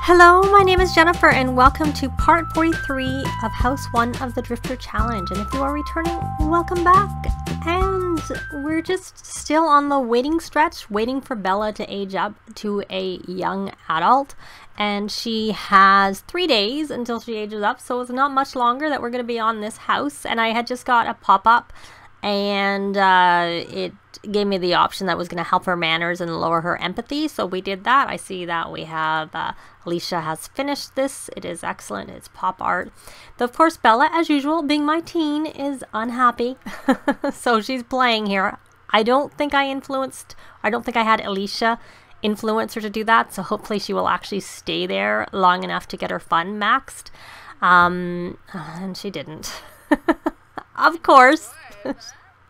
Hello, my name is Jennifer and welcome to part 43 of House 1 of the Drifter Challenge. And if you are returning, welcome back. And we're just still on the waiting stretch, waiting for Bella to age up to a young adult. And she has 3 days until she ages up, so it's not much longer that we're going to be on this house. And I had just got a pop-up and it gave me the option that was going to help her manners and lower her empathy, so we did that. I see that we have Alicia has finished this. It is excellent. It's pop art. Though, of course, Bella, as usual, being my teen, is unhappy. So she's playing here. I don't think I had Alicia influence her to do that, so hopefully she will actually stay there long enough to get her fun maxed. And she didn't. Of course.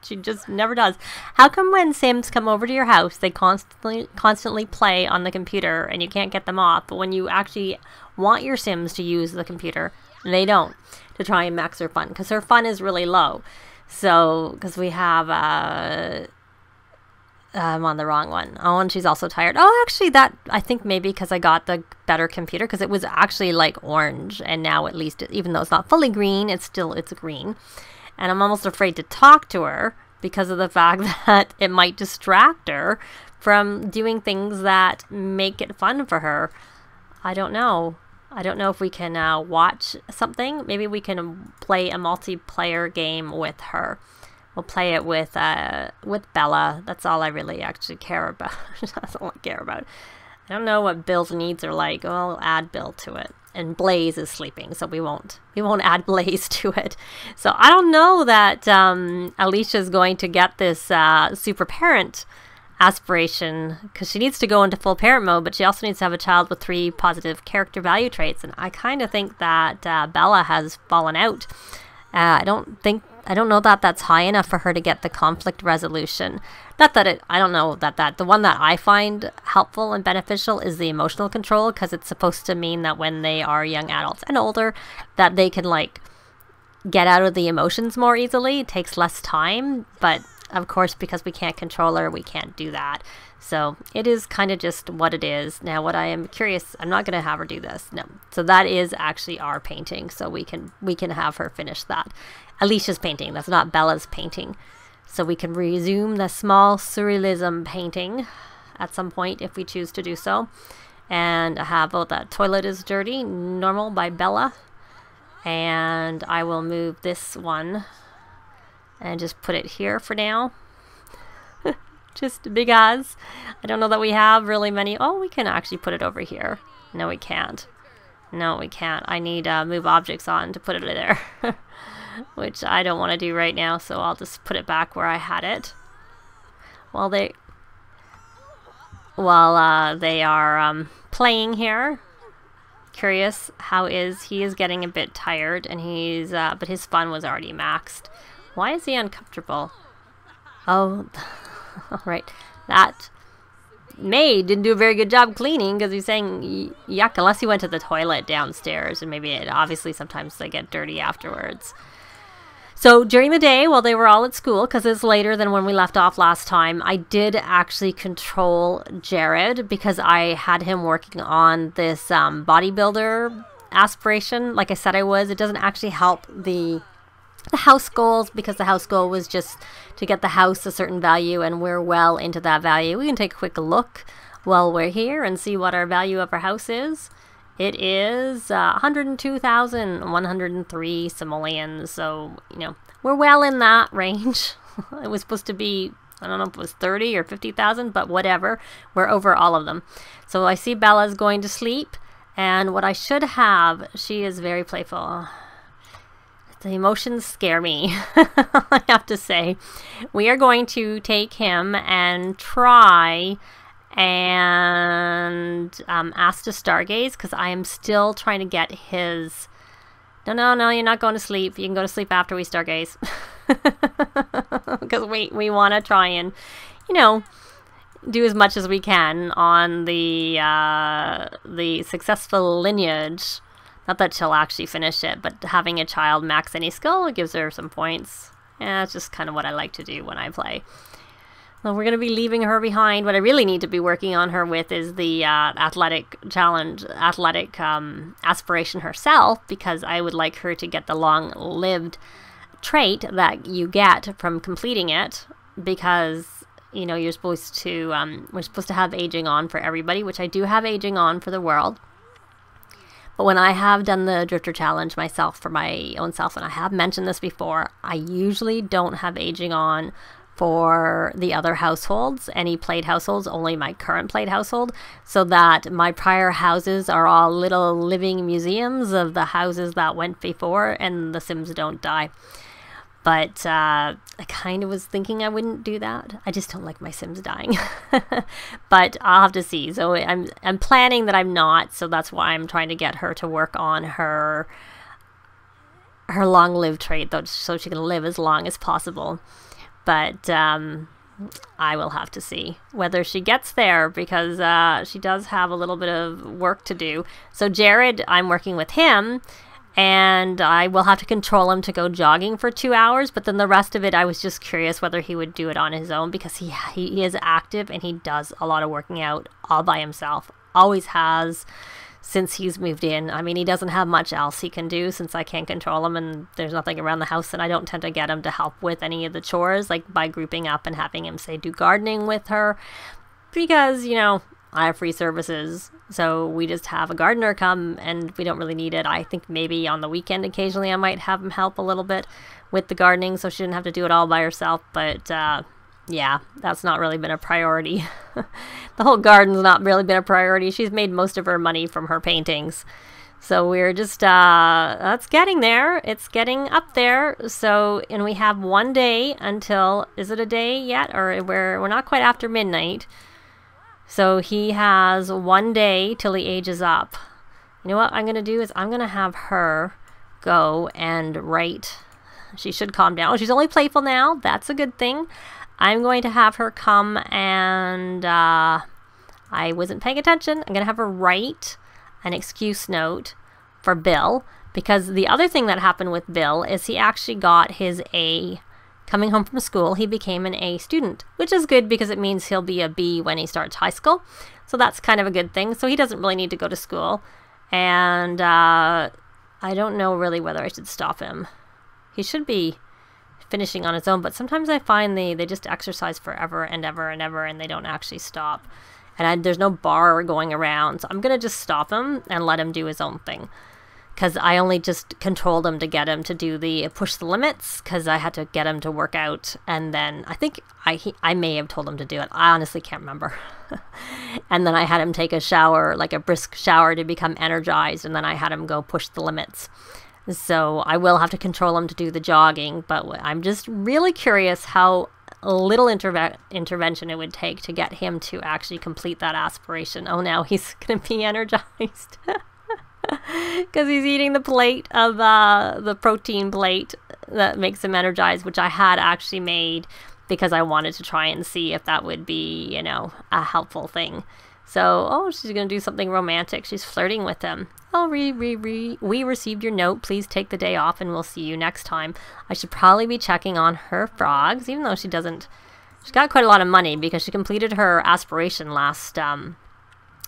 She just never does. How come when Sims come over to your house, they constantly play on the computer and you can't get them off, but when you actually want your Sims to use the computer, they don't, to try and max her fun, because her fun is really low. So, because we have, I'm on the wrong one. Oh, and she's also tired. Oh, actually, that, I think maybe because I got the better computer, because it was actually like orange, and now at least, even though it's not fully green, it's green. And I'm almost afraid to talk to her because of the fact that it might distract her from doing things that make it fun for her. I don't know. I don't know if we can watch something. Maybe we can play a multiplayer game with her. We'll play it with Bella. That's all I really actually care about. That's all I care about. I don't know what Bill's needs are like. I'll add Bill to it. And Blaze is sleeping, so we won't add Blaze to it. So I don't know that Alicia is going to get this super parent aspiration, because she needs to go into full parent mode, but she also needs to have a child with 3 positive character value traits. And I kind of think that Bella has fallen out. I don't know that that's high enough for her to get the conflict resolution. Not that I don't know that the one that I find helpful and beneficial is the emotional control, because it's supposed to mean that when they are young adults and older, that they can like get out of the emotions more easily. It takes less time, but of course, because we can't control her, we can't do that. So it is kind of just what it is. Now, what I am curious, I'm not going to have her do this. No. So that is actually our painting. So we can have her finish that. Alicia's painting. That's not Bella's painting. So we can resume the small surrealism painting at some point if we choose to do so. And have, oh, the toilet is dirty. Normal by Bella. And I will move this one and just put it here for now. Just because I don't know that we have really many. Oh, we can actually put it over here. No, we can't. No, we can't. I need move objects on to put it there. Which I don't want to do right now, so I'll just put it back where I had it. While they are playing here. Curious how he is getting a bit tired, and but his fun was already maxed. Why is he uncomfortable? Oh, all right. That maid didn't do a very good job cleaning, because he's saying yuck, unless he went to the toilet downstairs, and maybe obviously sometimes they get dirty afterwards. So during the day, while they were all at school, because it's later than when we left off last time, I did actually control Jared, because I had him working on this bodybuilder aspiration. Like I said I was. It doesn't actually help the house goals, because the house goal was just to get the house a certain value, and we're well into that value. We can take a quick look while we're here and see what our value of our house is. It is 102,103 simoleons, so, you know, we're well in that range. It was supposed to be, I don't know if it was 30 or 50,000, but whatever. We're over all of them. So I see Bella's going to sleep, and what I should have, she is very playful. The emotions scare me, I have to say. We are going to take him and try and ask to stargaze, because I am still trying to get his... No, you're not going to sleep. You can go to sleep after we stargaze. Because we want to try and, you know, do as much as we can on the successful lineage. Not that she'll actually finish it, but having a child max any skill gives her some points. Yeah, it's just kind of what I like to do when I play. So we're going to be leaving her behind. What I really need to be working on her with is the athletic challenge, athletic aspiration herself, because I would like her to get the long-lived trait that you get from completing it, because, you know, you're supposed to, we're supposed to have aging on for everybody, which I do have aging on for the world. But when I have done the Drifter Challenge myself for my own self, and I have mentioned this before, I usually don't have aging on for the other households, any played households, only my current played household, so that my prior houses are all little living museums of the houses that went before, and the Sims don't die. But I kind of was thinking I wouldn't do that. I just don't like my Sims dying. But I'll have to see. So I'm planning that I'm not, so that's why I'm trying to get her to work on her long-lived trait, though, so she can live as long as possible. But I will have to see whether she gets there, because she does have a little bit of work to do. So Jared, I'm working with him, and I will have to control him to go jogging for 2 hours. But then the rest of it, I was just curious whether he would do it on his own, because he is active and he does a lot of working out all by himself. Always has since he's moved in. I mean, he doesn't have much else he can do since I can't control him, and there's nothing around the house, and I don't tend to get him to help with any of the chores, like by grouping up and having him, say, do gardening with her, because, you know, I have free services, so we just have a gardener come, and we don't really need it. I think maybe on the weekend occasionally I might have him help a little bit with the gardening, so she didn't have to do it all by herself. But yeah, that's not really been a priority. The whole garden's not really been a priority. She's made most of her money from her paintings. So we're just, that's getting there. It's getting up there. So, and we have 1 day until, is it a day yet? Or we're not quite after midnight. So he has 1 day till he ages up. You know what I'm going to do is I'm going to have her go and write. She should calm down. Oh, she's only playful now. That's a good thing. I'm going to have her come and, I wasn't paying attention. I'm going to have her write an excuse note for Bill, because the other thing that happened with Bill is he actually got his A. Coming home from school, he became an A student, which is good because it means he'll be a B when he starts high school. So that's kind of a good thing. So he doesn't really need to go to school. And I don't know really whether I should stop him. He should be finishing on his own, but sometimes I find they just exercise forever and ever and ever, and they don't actually stop. And there's no bar going around, so I'm going to just stop him and let him do his own thing. Because I only just controlled him to get him to do the push the limits, because I had to get him to work out, and then I think I may have told him to do it. I honestly can't remember. And then I had him take a shower, like a brisk shower, to become energized, and then I had him go push the limits. So I will have to control him to do the jogging, but I'm just really curious how little intervention it would take to get him to actually complete that aspiration. Oh, now he's going to be energized. Because he's eating the plate of the protein plate that makes him energized, which I had actually made because I wanted to try and see if that would be, you know, a helpful thing. So, oh, she's going to do something romantic. She's flirting with him. Oh, we received your note. Please take the day off and we'll see you next time. I should probably be checking on her frogs, even though she doesn't. She got quite a lot of money because she completed her aspiration last time.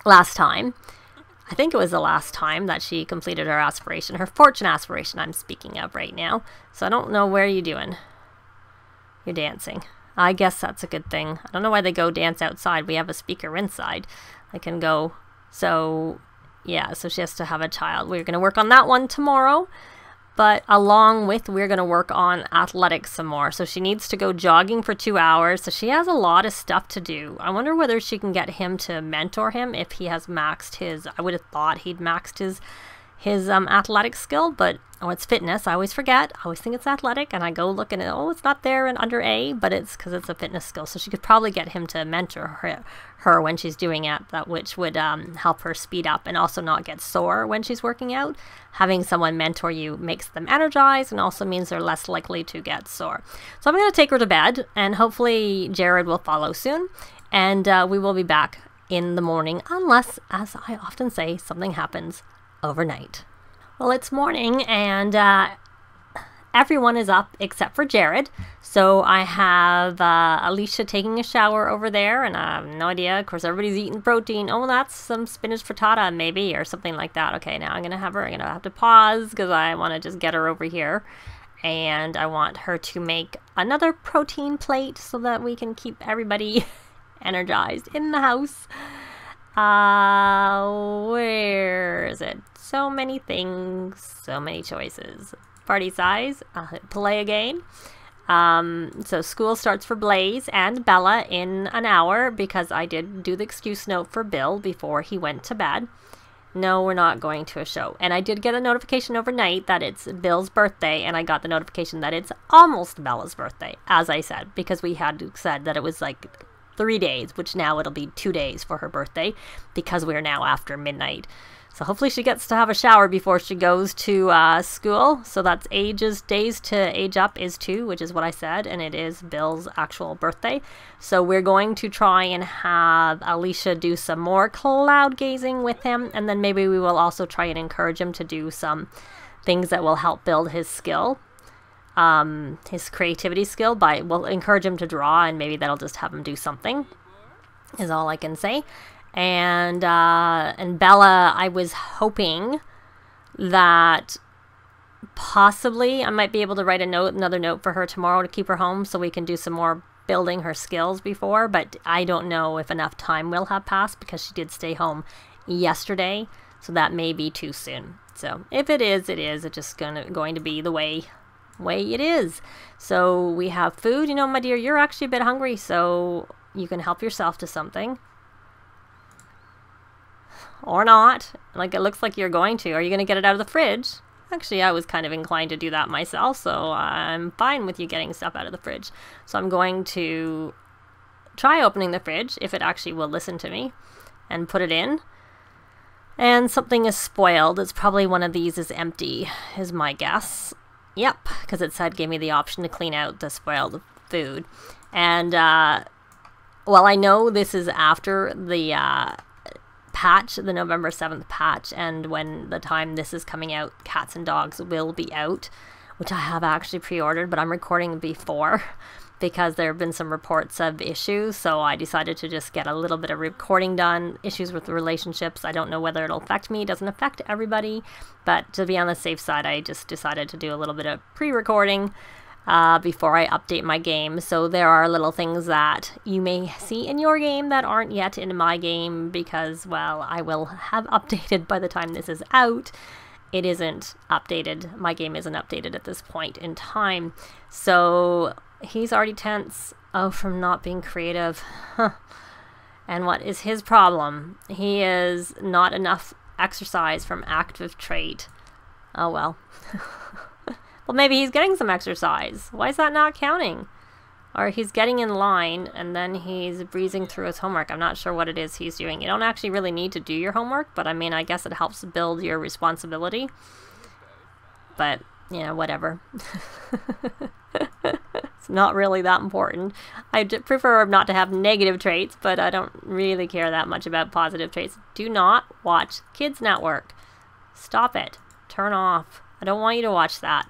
I think it was the last time that she completed her aspiration, her fortune aspiration I'm speaking of right now. So I don't know where you're doing. You're dancing. I guess that's a good thing. I don't know why they go dance outside. We have a speaker inside. I can go. So, yeah, so she has to have a child. We're going to work on that one tomorrow. But along with, we're going to work on athletics some more. So she needs to go jogging for 2 hours. So she has a lot of stuff to do. I wonder whether she can get him to mentor him if he has maxed his, I would have thought he'd maxed his athletic skill, but oh, it's fitness. I always forget. I always think it's athletic, and I go look and oh, it's not there and under A, but it's because it's a fitness skill. So she could probably get him to mentor her when she's doing it, which would help her speed up and also not get sore when she's working out. Having someone mentor you makes them energized and also means they're less likely to get sore. So I'm going to take her to bed, and hopefully Jared will follow soon, and we will be back in the morning unless, as I often say, something happens overnight. Well, it's morning, and everyone is up except for Jared. So I have Alicia taking a shower over there, and I have no idea. Of course, everybody's eating protein. Oh, that's some spinach frittata, maybe, or something like that. Okay, now I'm going to have her. I'm going to have to pause because I want to just get her over here. And I want her to make another protein plate so that we can keep everybody energized in the house. Where is it? So many things, so many choices. Party size, I'll hit play again. So school starts for Blaze and Bella in an hour because I did do the excuse note for Bill before he went to bed. No, we're not going to a show. And I did get a notification overnight that it's Bill's birthday, and I got the notification that it's almost Bella's birthday, as I said, because we had said that it was like 3 days, which now it'll be 2 days for her birthday because we're now after midnight. So hopefully she gets to have a shower before she goes to school. So that's days to age up is 2, which is what I said, and it is Bill's actual birthday. So we're going to try and have Alicia do some more cloud gazing with him, and then maybe we will also try and encourage him to do some things that will help build his skill. His creativity skill. We'll encourage him to draw, and maybe that'll just have him do something, is all I can say. And Bella, I was hoping that possibly I might be able to write another note for her tomorrow to keep her home so we can do some more building her skills before, but I don't know if enough time will have passed because she did stay home yesterday, so that may be too soon. So if it is, it is. It's just going to be the way it is. So we have food. You know, my dear, you're actually a bit hungry, so you can help yourself to something. Or not. Like, it looks like you're going to. Are you going to get it out of the fridge? Actually, I was kind of inclined to do that myself, so I'm fine with you getting stuff out of the fridge. So I'm going to try opening the fridge, if it actually will listen to me, and put it in. And something is spoiled. It's probably one of these is empty, is my guess. Yep, because it said gave me the option to clean out the spoiled food. And, well, I know this is after the patch, the November 7th patch, and when the time this is coming out, Cats and Dogs will be out, which I have actually pre-ordered, but I'm recording before because there have been some reports of issues, so I decided to just get a little bit of recording done. Issues with the relationships, I don't know whether it'll affect me. It doesn't affect everybody, but to be on the safe side, I just decided to do a little bit of pre-recording before I update my game. So there are little things that you may see in your game that aren't yet in my game because, well, I will have updated by the time this is out. It isn't updated. My game isn't updated at this point in time. So he's already tense. Oh, from not being creative. Huh. And what is his problem? He is not enough exercise from active trait. Oh, well. Well, maybe he's getting some exercise. Why is that not counting? Or he's getting in line and then he's breezing through his homework. I'm not sure what it is he's doing. You don't actually really need to do your homework, but I mean, I guess it helps build your responsibility. But, you know, whatever. It's not really that important. I prefer not to have negative traits, but I don't really care that much about positive traits. Do not watch Kids Network. Stop it. Turn off. I don't want you to watch that.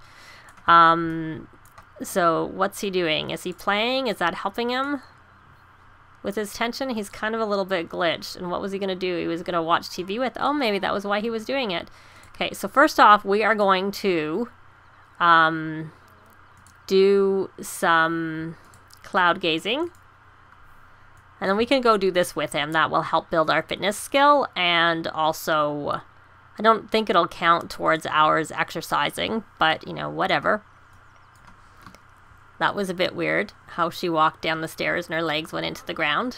So what's he doing? Is he playing? Is that helping him with his tension? He's kind of a little bit glitched. And what was he going to do? He was going to watch TV with. Oh, maybe that was why he was doing it. Okay, so first off, we are going to do some cloud gazing. And then we can go do this with him. That will help build our fitness skill. And also, I don't think it'll count towards hours exercising, but, you know, whatever. That was a bit weird, how she walked down the stairs and her legs went into the ground.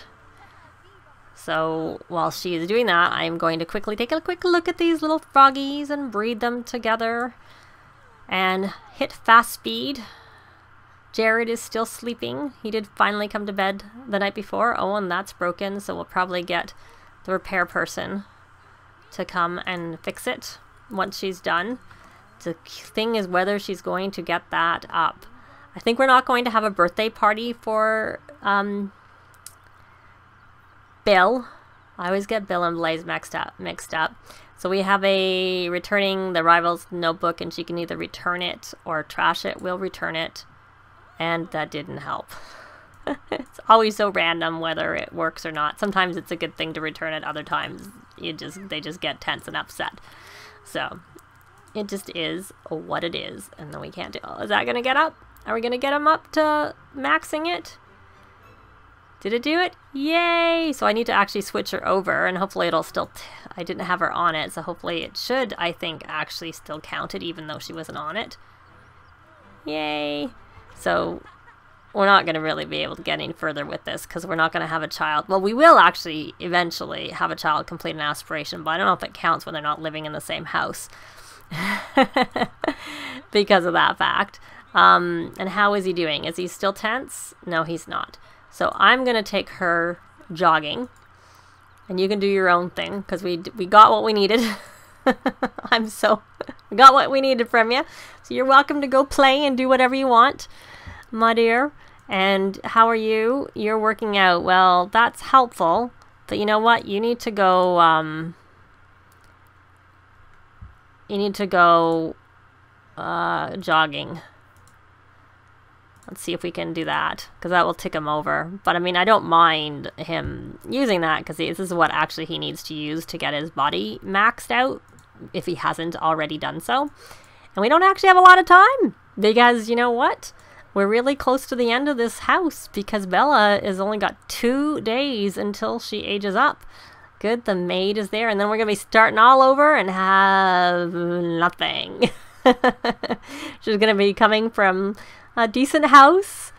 So while she is doing that, I'm going to quickly take a quick look at these little froggies and breed them together. And hit fast speed. Jared is still sleeping. He did finally come to bed the night before. Oh, and that's broken, so we'll probably get the repair person to come and fix it once she's done. The thing is whether she's going to get that up. I think we're not going to have a birthday party for Bill I always get Bill and Blaze mixed up. So we have a returning the rival's notebook, and she can either return it or trash it. We'll return it. And that didn't help. It's always so random whether it works or not. Sometimes it's a good thing to return it. Other times they just get tense and upset. So it just is what it is. And then we can't do... Oh, is that going to get up? Are we going to get him up to maxing it? Did it do it? Yay! So I need to actually switch her over, and hopefully it'll still... I didn't have her on it, so hopefully it should, I think, actually still count it even though she wasn't on it. Yay! So we're not going to really be able to get any further with this because we're not going to have a child. Well, we will actually eventually have a child complete an aspiration, but I don't know if it counts when they're not living in the same house because of that fact. And how is he doing? Is he still tense? No, he's not. So I'm going to take her jogging, and you can do your own thing because we got what we needed. We got what we needed from you. So you're welcome to go play and do whatever you want, my dear. And how are you? You're working out. Well, that's helpful. But you know what? You need to go, jogging. Let's see if we can do that, because that will tick him over. But I mean, I don't mind him using that, because this is what actually he needs to use to get his body maxed out, if he hasn't already done so. And we don't actually have a lot of time, because you know what? We're really close to the end of this house, because Bella has only got 2 days until she ages up. Good, the maid is there, and then we're going to be starting all over and have nothing. She's going to be coming from a decent house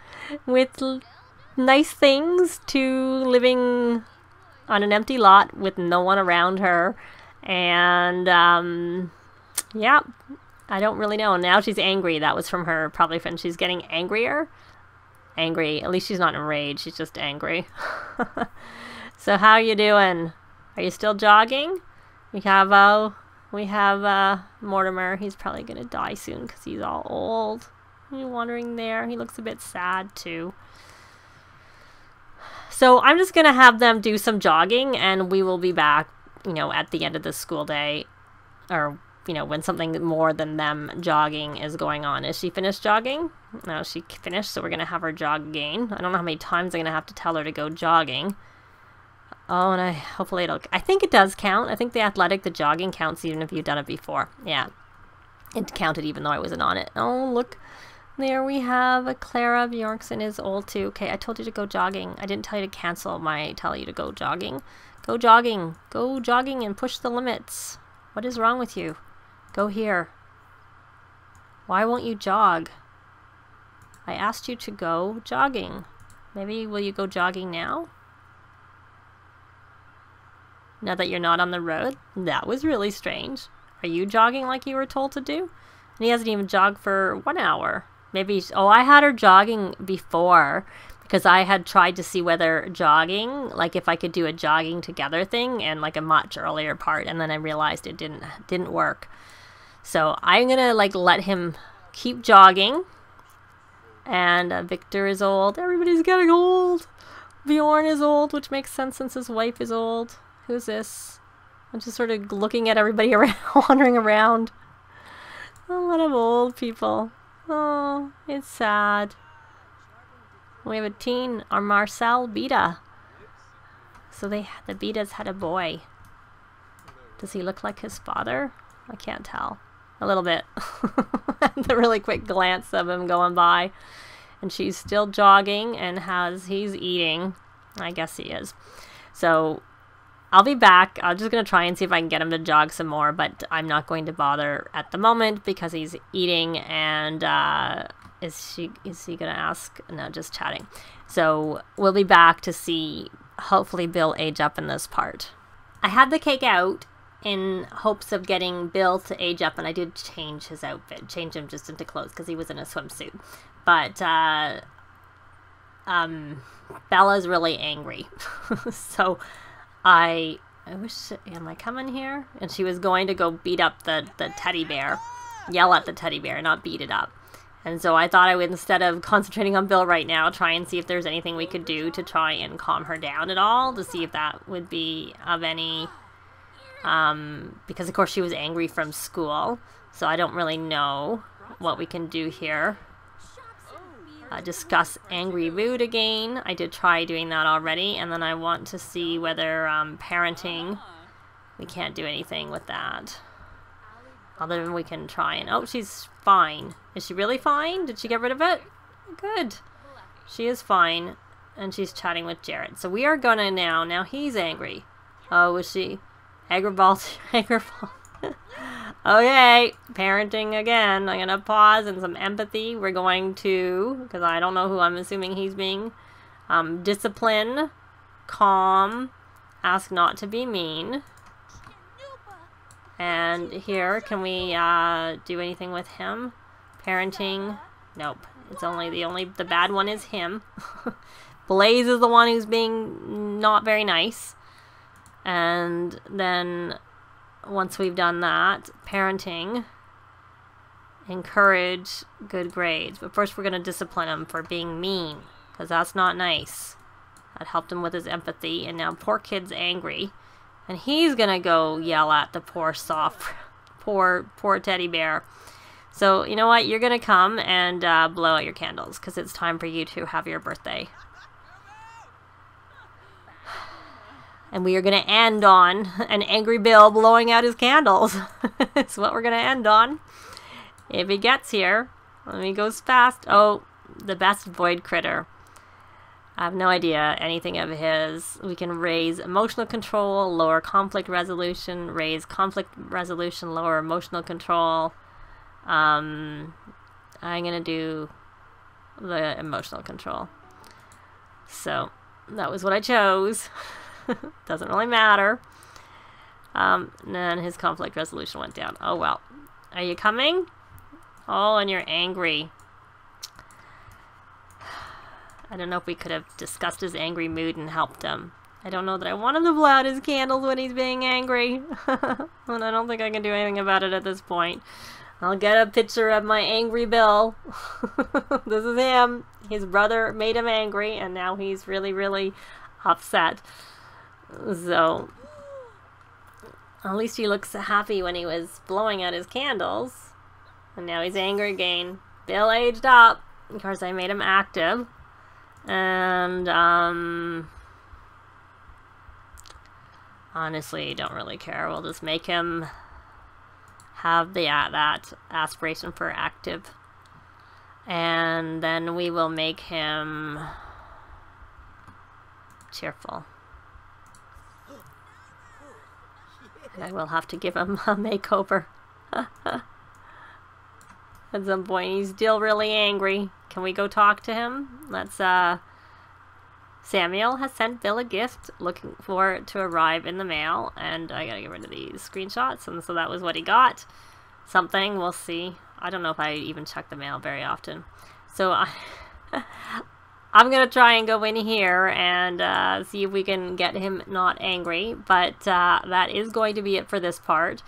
with nice things to living on an empty lot with no one around her. And yeah, I don't really know. Now she's angry. That was from her, probably when she's getting angrier. Angry. At least she's not enraged. She's just angry. So how are you doing? Are you still jogging? We have Mortimer. He's probably gonna die soon because he's all old. You're wandering there. He looks a bit sad too. So I'm just gonna have them do some jogging, and we will be back, you know, at the end of the school day, or you know, when something more than them jogging is going on. Is she finished jogging? No, she finished, so we're gonna have her jog again. I don't know how many times I'm gonna have to tell her to go jogging. Oh, and hopefully it'll... I think it does count. I think the jogging counts even if you've done it before. Yeah. It counted even though I wasn't on it. Oh, look. There we have a Clara. Bjorkson is old too. Okay, I told you to go jogging. I didn't tell you to tell you to go jogging. Go jogging. Go jogging and push the limits. What is wrong with you? Go here. Why won't you jog? I asked you to go jogging. Maybe will you go jogging now? Now that you're not on the road? That was really strange. Are you jogging like you were told to do? And he hasn't even jogged for 1 hour. Maybe... Oh, I had her jogging before because I had tried to see whether jogging, like if I could do a jogging together thing and like a much earlier part, and then I realized it didn't work. So I'm gonna like let him keep jogging. And Victor is old. Everybody's getting old. Bjorn is old, which makes sense since his wife is old. Who's this? I'm just sort of looking at everybody around, wandering around. A lot of old people. Oh, it's sad. We have a teen, our Marcel Beta. So the Betas had a boy. Does he look like his father? I can't tell. A little bit. The really quick glance of him going by. And she's still jogging, and he's eating. I guess he is. So... I'll be back. I'm just going to try and see if I can get him to jog some more, but I'm not going to bother at the moment because he's eating. And is he going to ask? No, just chatting. So we'll be back to see hopefully Bill age up in this part. I had the cake out in hopes of getting Bill to age up, and I did change his outfit, change him just into clothes because he was in a swimsuit. But Bella's really angry. So I wish, am I coming here? And she was going to go beat up the teddy bear, yell at the teddy bear, not beat it up. And so I thought I would, instead of concentrating on Bill right now, try and see if there's anything we could do to try and calm her down at all, to see if that would be of any, because of course she was angry from school, so I don't really know what we can do here. Discuss angry mood again. I did try doing that already, and then I want to see whether parenting, we can't do anything with that. Other than we can try and... Oh, she's fine. Is she really fine? Did she get rid of it? Good. She is fine. And she's chatting with Jared. So we are gonna now... Now he's angry. Oh, was she... Agravault. Okay. Parenting again. I'm gonna pause and some empathy. We're going to... Because I don't know who I'm assuming he's being. Discipline. Calm. Ask not to be mean. And here, can we do anything with him? Parenting? Nope. It's only the bad one is him. Blaze is the one who's being not very nice. And then once we've done that, parenting, encourage good grades. But first we're going to discipline him for being mean, because that's not nice. That helped him with his empathy, and now poor kid's angry. And he's gonna go yell at the poor poor teddy bear. So, you know what? You're gonna come and blow out your candles, because it's time for you to have your birthday. And we are gonna end on an angry Bill blowing out his candles. That's what we're gonna end on. If he gets here, when he goes fast. Oh, the best void critter. I have no idea anything of his. We can raise emotional control, lower conflict resolution, raise conflict resolution, lower emotional control. I'm gonna do the emotional control. So that was what I chose. Doesn't really matter. And then his conflict resolution went down. Oh well. Are you coming? Oh, and you're angry. I don't know if we could have discussed his angry mood and helped him. I don't know that I want him to blow out his candles when he's being angry. And I don't think I can do anything about it at this point. I'll get a picture of my angry Bill. This is him. His brother made him angry, and now he's really, really upset. So, at least he looks happy when he was blowing out his candles. And now he's angry again. Bill aged up. Of course, I made him active. And, honestly, don't really care. We'll just make him have that aspiration for active. And then we will make him cheerful. And I will have to give him a makeover. At some point, he's still really angry. Can we go talk to him? Let's, Samuel has sent Bill a gift, looking for it to arrive in the mail, and I gotta get rid of these screenshots, and so that was what he got. Something, we'll see. I don't know if I even check the mail very often. So, I'm gonna try and go in here and see if we can get him not angry, but that is going to be it for this part.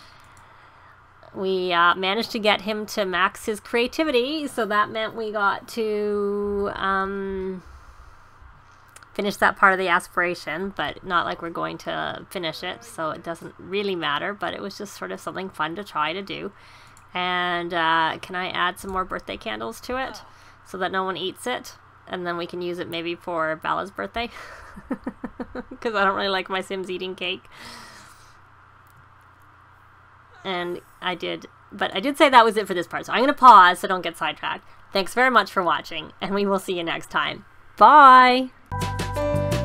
We managed to get him to max his creativity, so that meant we got to finish that part of the aspiration, but not like we're going to finish it, so it doesn't really matter, but it was just sort of something fun to try to do. And can I add some more birthday candles to it so that no one eats it? And then we can use it maybe for Bella's birthday, because I don't really like my Sims eating cake. And I did say that was it for this part, so I'm going to pause so don't get sidetracked. Thanks very much for watching, and we will see you next time. Bye!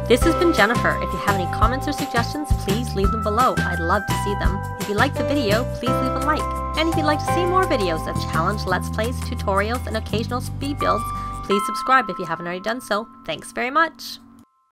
This has been Jennifer. If you have any comments or suggestions, please leave them below. I'd love to see them. If you liked the video, please leave a like. And if you'd like to see more videos of challenge, let's plays, tutorials, and occasional speed builds, please subscribe if you haven't already done so. Thanks very much!